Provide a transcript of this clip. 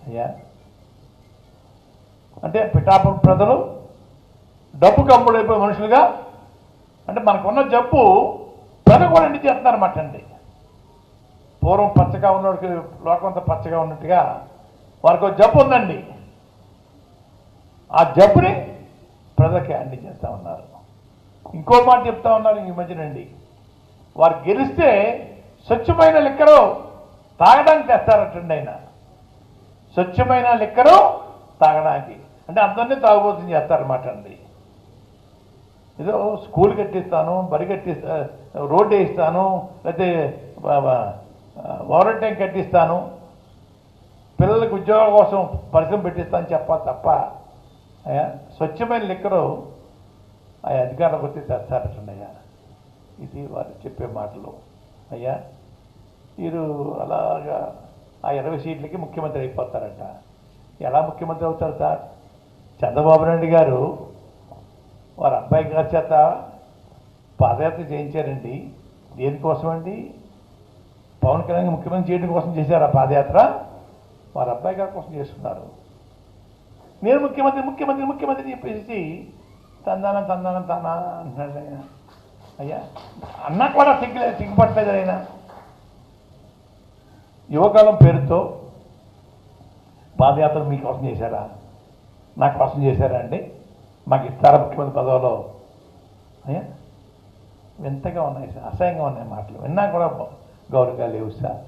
అయ్యా అంటే పిఠాపురం ప్రజలు డబ్బు కమ్ముడైపోయే మనుషులుగా, అంటే మనకున్న జబ్బు ప్రజలు కూడా ఎండి చేస్తున్నారన్నమాట అండి. పూర్వం పచ్చగా ఉన్నవాడికి లోకం అంతా పచ్చగా ఉన్నట్టుగా వారికి ఒక జబ్బు ఉందండి. ఆ జబ్బుని ప్రజలకి అండి చేస్తూ ఉన్నారు. ఇంకో మాట చెప్తా ఉన్నారు ఈ మధ్యనండి, వారు గెలిస్తే స్వచ్ఛమైన లిక్కరు తాగడానికి తెస్తారటండి. ఆయన స్వచ్ఛమైన లిక్కరు తాగడానికి అంటే అందరినీ తాగుబోతుంది చేస్తారన్నమాట అండి. ఏదో స్కూల్ కట్టిస్తాను, బడి కట్టిస్తా, రోడ్డు వేయిస్తాను, లేకపోతే వాటర్ ట్యాంక్ కట్టిస్తాను, పిల్లలకు ఉద్యోగాల కోసం పరిశ్రమ పెట్టిస్తాను చెప్పాలి తప్ప అయ్యా స్వచ్ఛమైన లిక్కరు ఆ అధికారులకు వచ్చి తెస్తారటండి. అయ్యా ఇది వారు చెప్పే మాటలు. అయ్యా వీరు అలాగా ఆ 20 సీట్లకి ముఖ్యమంత్రి అయిపోతారట. ఎలా ముఖ్యమంత్రి అవుతారు సార్? చంద్రబాబు నాయుడు గారు వారి అబ్బాయి గారి చేత పాదయాత్ర చేయించారండి. దేనికోసం అండి? పవన్ కళ్యాణ్ ముఖ్యమంత్రి చేయడం కోసం చేశారు ఆ పాదయాత్ర. వారి అబ్బాయి గారి కోసం చేస్తున్నారు. నేను ముఖ్యమంత్రి ముఖ్యమంత్రి ముఖ్యమంత్రి చెప్పేసి తందానం తందానం తానా అంటున్నాడు ఆయన. అయ్యా అన్నా కూడా సిగ్గుపట్టలేదు ఆయన. యువకాలం పేరుతో పాదయాత్ర మీకోసం చేశారా, నా కోసం చేశారా అండి? మాకు ఇస్తారా ముఖ్యమంత్రి పదవిలో? అయ్యా వింతగా ఉన్నాయి సార్, అసహ్యంగా ఉన్నాయి మాటలు. విన్నా కూడా గౌరవంగా లేవు సార్.